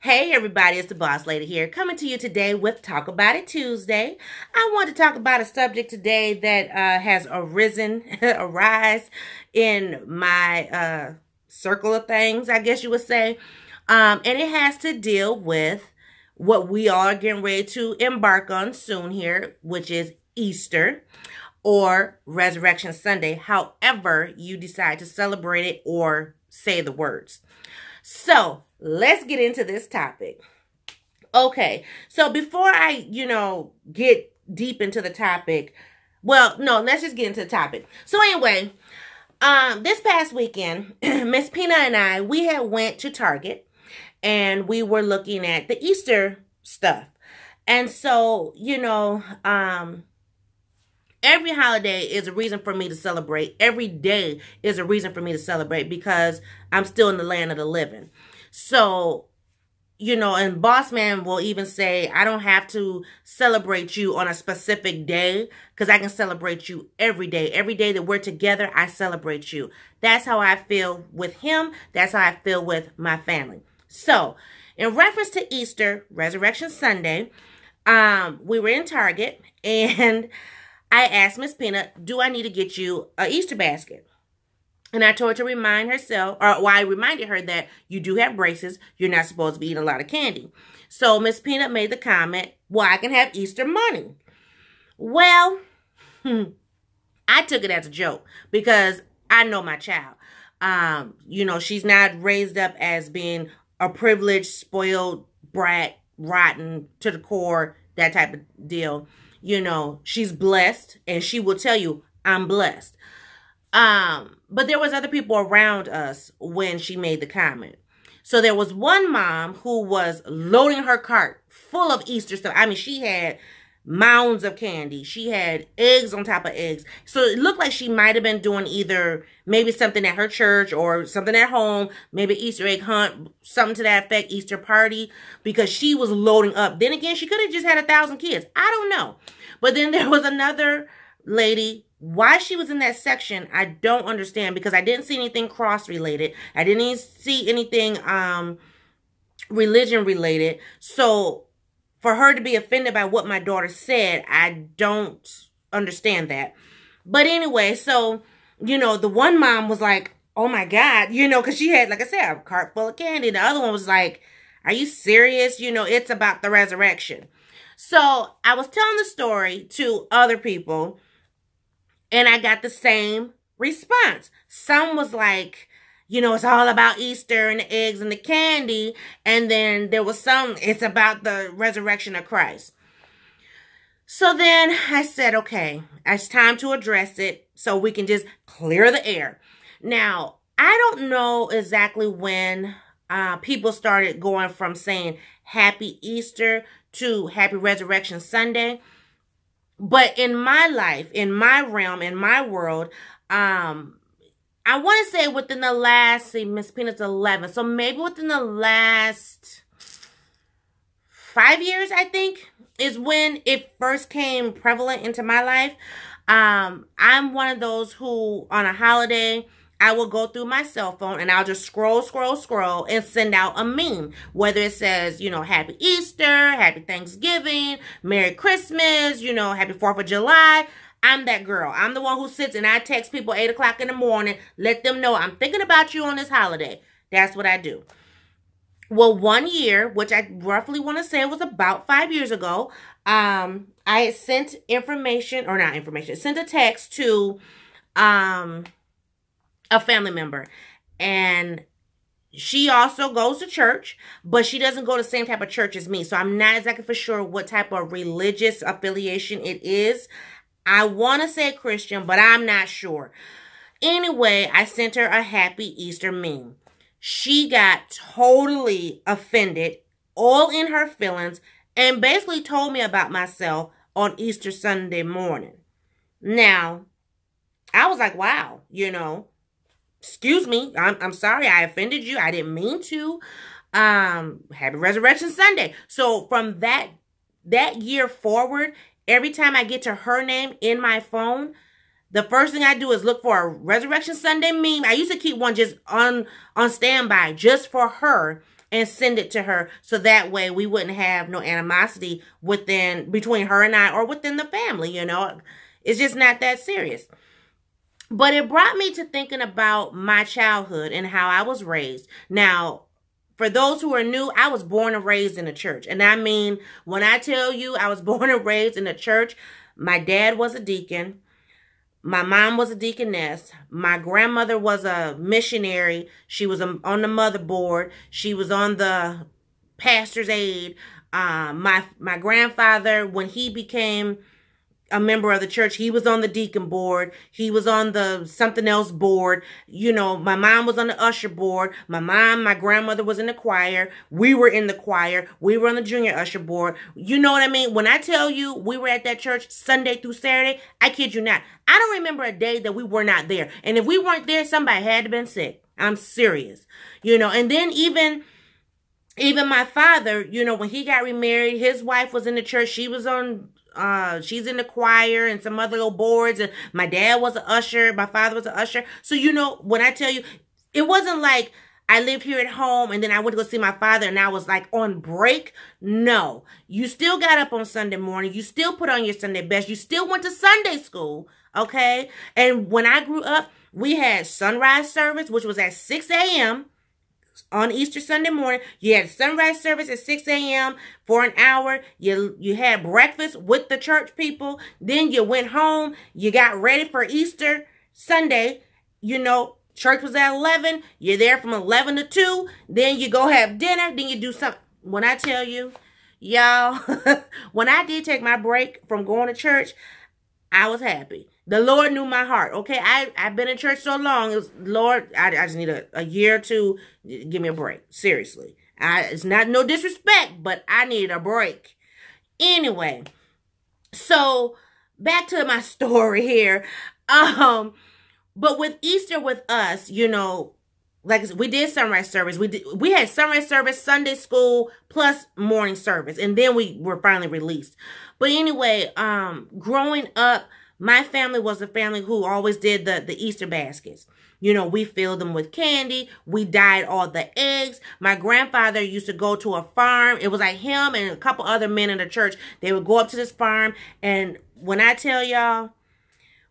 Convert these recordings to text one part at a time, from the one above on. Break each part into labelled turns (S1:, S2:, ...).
S1: Hey everybody, it's the Boss Lady here, coming to you today with Talk About It Tuesday. I want to talk about a subject today that has arise in my circle of things, I guess you would say. And it has to deal with what we all are getting ready to embark on soon here, which is Easter or Resurrection Sunday, however you decide to celebrate it or say the words. So let's get into this topic. Okay, so before I, get deep into the topic, well, no, let's just get into the topic. So anyway, this past weekend, Miss Peanut and I, we had went to Target and we were looking at the Easter stuff. And so, every holiday is a reason for me to celebrate. Every day is a reason for me to celebrate because I'm still in the land of the living. So, and Boss Man will even say, I don't have to celebrate you on a specific day because I can celebrate you every day. Every day that we're together, I celebrate you. That's how I feel with him. That's how I feel with my family. So, in reference to Easter, Resurrection Sunday, we were in Target and I asked Miss Peanut, do I need to get you an Easter basket? And I told her to remind herself, I reminded her that you do have braces. You're not supposed to be eating a lot of candy. So Miss Peanut made the comment, well, I can have Easter money. Well, I took it as a joke because I know my child. She's not raised up as being a privileged, spoiled brat, rotten to the core, that type of deal. She's blessed and she will tell you, I'm blessed. But there was other people around us when she made the comment. So there was one mom who was loading her cart full of Easter stuff. I mean, she had mounds of candy. She had eggs on top of eggs. So it looked like she might have been doing either maybe something at her church or something at home, maybe Easter egg hunt, something to that effect, Easter party, because she was loading up. Then again, she could have just had 1,000 kids. I don't know. But then there was another lady. Why she was in that section, I don't understand, because I didn't see anything cross-related. I didn't even see anything religion-related. So for her to be offended by what my daughter said, I don't understand that. But anyway, so, the one mom was like, oh my God, because she had, like I said, a cart full of candy. The other one was like, are you serious? It's about the resurrection. So I was telling the story to other people and I got the same response. Some was like, it's all about Easter and the eggs and the candy. And then there was it's about the resurrection of Christ. So then I said, okay, it's time to address it so we can just clear the air. Now, I don't know exactly when people started going from saying Happy Easter to Happy Resurrection Sunday. But in my life, in my realm, in my world, I want to say within the last, Miss Peanut's 11. So maybe within the last 5 years, I think, is when it first came prevalent into my life. I'm one of those who, on a holiday, I will go through my cell phone and I'll just scroll and send out a meme. Whether it says, Happy Easter, Happy Thanksgiving, Merry Christmas, Happy 4th of July. I'm that girl. I'm the one who sits and I text people 8 o'clock in the morning, let them know I'm thinking about you on this holiday. That's what I do. Well, one year, which I roughly want to say was about 5 years ago, I sent sent a text to a family member, and she also goes to church, but she doesn't go to the same type of church as me. So I'm not exactly for sure what type of religious affiliation it is. I want to say Christian, but I'm not sure. Anyway, I sent her a Happy Easter meme. She got totally offended, all in her feelings, and basically told me about myself on Easter Sunday morning. Now, I was like, wow, excuse me, I'm sorry I offended you. I didn't mean to. Happy Resurrection Sunday. So from that year forward, every time I get to her name in my phone, the first thing I do is look for a Resurrection Sunday meme. I used to keep one just on standby just for her and send it to her, so that way we wouldn't have no animosity between her and I, or within the family, you know. It's just not that serious. But it brought me to thinking about my childhood and how I was raised. Now, for those who are new, I was born and raised in a church. And I mean, when I tell you I was born and raised in a church, my dad was a deacon. My mom was a deaconess. My grandmother was a missionary. She was on the mother board. She was on the pastor's aide. My grandfather, when he became a member of the church, he was on the deacon board. He was on the something else board. You know, my mom was on the usher board. My grandmother was in the choir. We were in the choir. We were on the junior usher board. You know what I mean? When I tell you we were at that church Sunday through Saturday, I kid you not. I don't remember a day that we were not there. And if we weren't there, somebody had to have been sick. I'm serious. You know, and then even my father, you know, when he got remarried, his wife was in the church. She was on she's in the choir and some other little boards, and my dad was an usher, my father was an usher. So, you know, when I tell you, it wasn't like I lived here at home and then I went to go see my father and I was like on break. No, you still got up on Sunday morning. You still put on your Sunday best. You still went to Sunday school. Okay. And when I grew up, we had sunrise service, which was at 6 a.m. on Easter Sunday morning. You had sunrise service at 6 a.m. for an hour. You had breakfast with the church people. Then you went home. You got ready for Easter Sunday. You know, church was at 11. You're there from 11 to 2. Then you go have dinner. Then you do something. When I tell you, y'all, when I did take my break from going to church, I was happy. The Lord knew my heart. Okay, I've been in church so long. It was, Lord, I just need a year or two. Give me a break. Seriously. It's not no disrespect, but I need a break. Anyway, so back to my story here. But with Easter with us, you know, like I said, we did sunrise service. We had sunrise service, Sunday school, plus morning service. And then we were finally released. But anyway, growing up, my family was a family who always did the Easter baskets. You know, we filled them with candy. We dyed all the eggs. My grandfather used to go to a farm. It was like him and a couple other men in the church. They would go up to this farm. And when I tell y'all,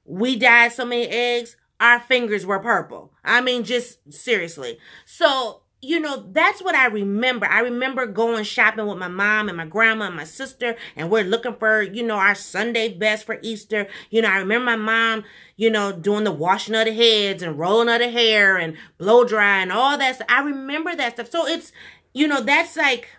S1: we dyed so many eggs, our fingers were purple. I mean, just seriously. So, you know, that's what I remember. I remember going shopping with my mom and my grandma and my sister, and we're looking for, you know, our Sunday best for Easter. You know, I remember my mom, you know, doing the washing of the heads and rolling of the hair and blow dry and all that stuff. I remember that stuff. So it's, you know, that's like,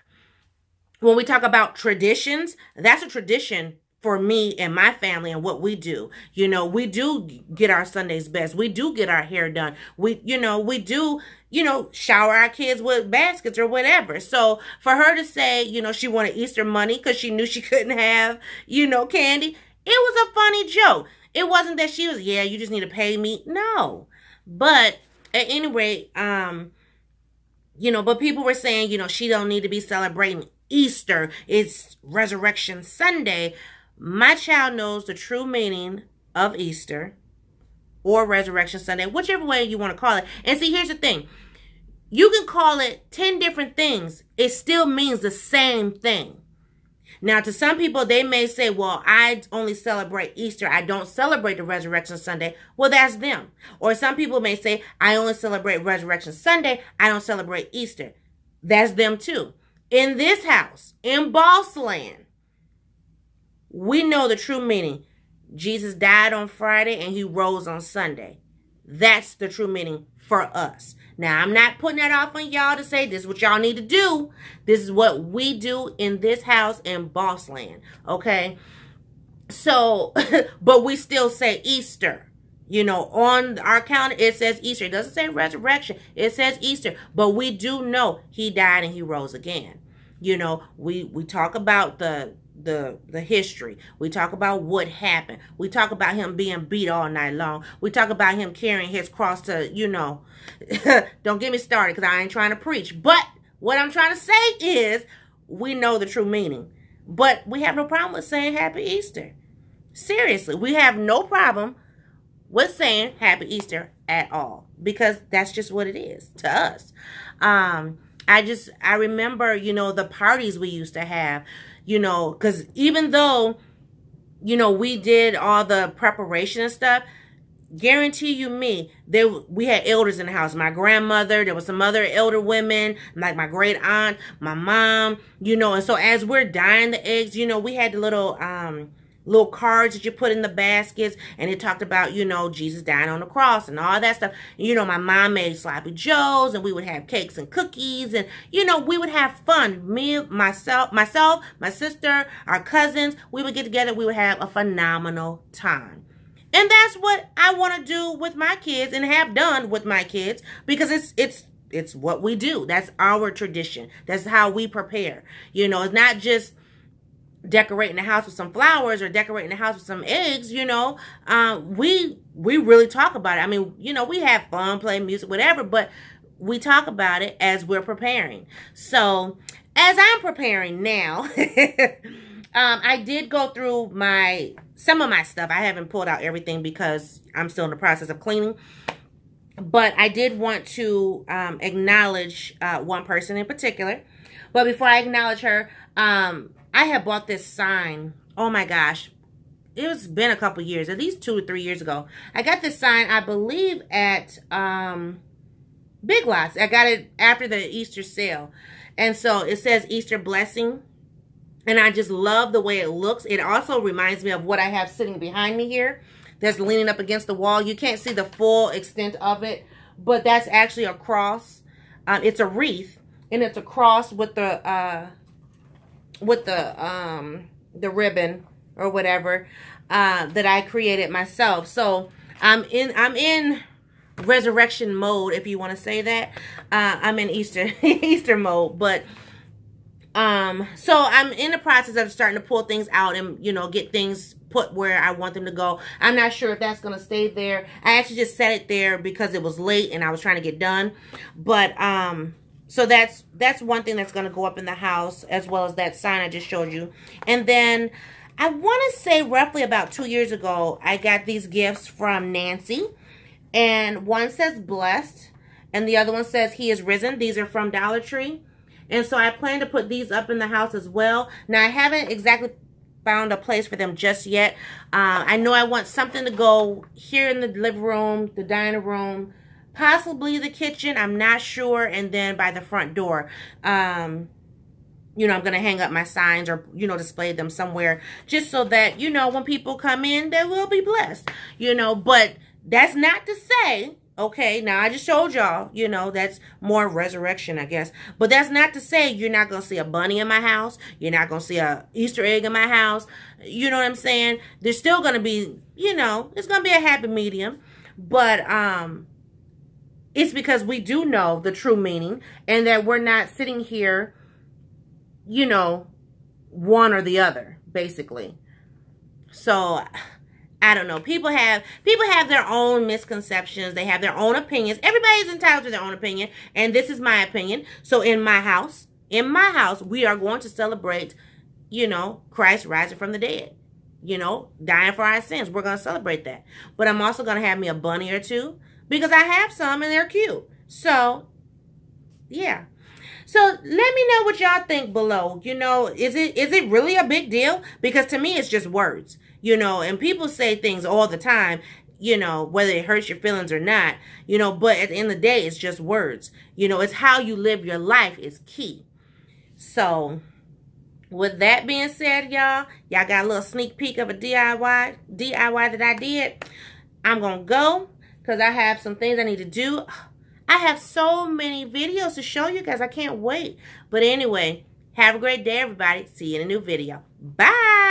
S1: when we talk about traditions, that's a tradition for me and my family and what we do. You know, we do get our Sundays best. We do get our hair done. We do, you know, shower our kids with baskets or whatever. So for her to say, you know, she wanted Easter money because she knew she couldn't have, you know, candy, it was a funny joke. It wasn't that she was, yeah, you just need to pay me. No. But at any rate, you know, but people were saying, you know, she don't need to be celebrating Easter. It's Resurrection Sunday. My child knows the true meaning of Easter or Resurrection Sunday, whichever way you want to call it. And see, here's the thing. You can call it 10 different things. It still means the same thing. Now, to some people, they may say, well, I only celebrate Easter. I don't celebrate the Resurrection Sunday. Well, that's them. Or some people may say, I only celebrate Resurrection Sunday. I don't celebrate Easter. That's them too. In this house, in Boss Land, we know the true meaning. Jesus died on Friday and he rose on Sunday. That's the true meaning for us. Now, I'm not putting that off on y'all to say this is what y'all need to do. This is what we do in this house in Boss Land. Okay? So, but we still say Easter. You know, on our calendar, it says Easter. It doesn't say resurrection. It says Easter. But we do know he died and he rose again. You know, we talk about the history. We talk about what happened. We talk about him being beat all night long. We talk about him carrying his cross to, you know, don't get me started because I ain't trying to preach. But what I'm trying to say is we know the true meaning. But we have no problem with saying Happy Easter. Seriously, we have no problem with saying Happy Easter at all because that's just what it is to us. I remember, you know, the parties we used to have, you know, because even though, you know, we did all the preparation and stuff, guarantee you me, we had elders in the house. My grandmother, there was some other elder women, like my great aunt, my mom, you know, and so as we're dyeing the eggs, you know, we had the little cards that you put in the baskets, and it talked about, you know, Jesus dying on the cross and all that stuff. You know, my mom made sloppy joes, and we would have cakes and cookies, and, you know, we would have fun. Me, myself, my sister, our cousins, we would get together, we would have a phenomenal time. And that's what I want to do with my kids and have done with my kids, because it's what we do. That's our tradition. That's how we prepare. You know, it's not just decorating the house with some flowers or decorating the house with some eggs, you know. We really talk about it. I mean, you know, we have fun, play music, whatever, but we talk about it as we're preparing. So, as I'm preparing now, I did go through some of my stuff. I haven't pulled out everything because I'm still in the process of cleaning. But I did want to acknowledge one person in particular. But before I acknowledge her, I had bought this sign. Oh my gosh. It's been a couple years, at least 2 or 3 years ago. I got this sign, I believe, at Big Lots. I got it after the Easter sale. And so it says Easter Blessing. And I just love the way it looks. It also reminds me of what I have sitting behind me here. That's leaning up against the wall. You can't see the full extent of it, but that's actually a cross. It's a wreath, and it's a cross with the ribbon or whatever that I created myself. So I'm in resurrection mode, if you want to say that. I'm in Easter mode, but so I'm in the process of starting to pull things out and, you know, get things put where I want them to go. I'm not sure if that's going to stay there. I actually just set it there because it was late and I was trying to get done. But, so that's one thing that's going to go up in the house, as well as that sign I just showed you. And then I want to say roughly about 2 years ago, I got these gifts from Nancy. And one says blessed, and the other one says he is risen. These are from Dollar Tree. And so I plan to put these up in the house as well. Now, I haven't exactly found a place for them just yet. I know I want something to go here in the living room, the dining room, possibly the kitchen. I'm not sure. And then by the front door. You know, I'm going to hang up my signs or, you know, display them somewhere just so that, you know, when people come in, they will be blessed, you know. But that's not to say, okay, now I just showed y'all, you know, that's more resurrection, I guess. But that's not to say you're not going to see a bunny in my house. You're not going to see a Easter egg in my house. You know what I'm saying? There's still going to be, you know, it's going to be a happy medium. But it's because we do know the true meaning and that we're not sitting here, you know, one or the other, basically. So I don't know. People have their own misconceptions. They have their own opinions. Everybody's entitled to their own opinion, and this is my opinion. So in my house, we are going to celebrate, you know, Christ rising from the dead. You know, dying for our sins. We're going to celebrate that. But I'm also going to have me a bunny or two because I have some and they're cute. So, yeah. So let me know what y'all think below. You know, is it really a big deal? Because to me, it's just words. You know, and people say things all the time, you know, whether it hurts your feelings or not, you know, but at the end of the day, it's just words. You know, it's how you live your life is key. So, with that being said, y'all got a little sneak peek of a DIY that I did. I'm going to go because I have some things I need to do. I have so many videos to show you guys. I can't wait. But anyway, have a great day, everybody. See you in a new video. Bye.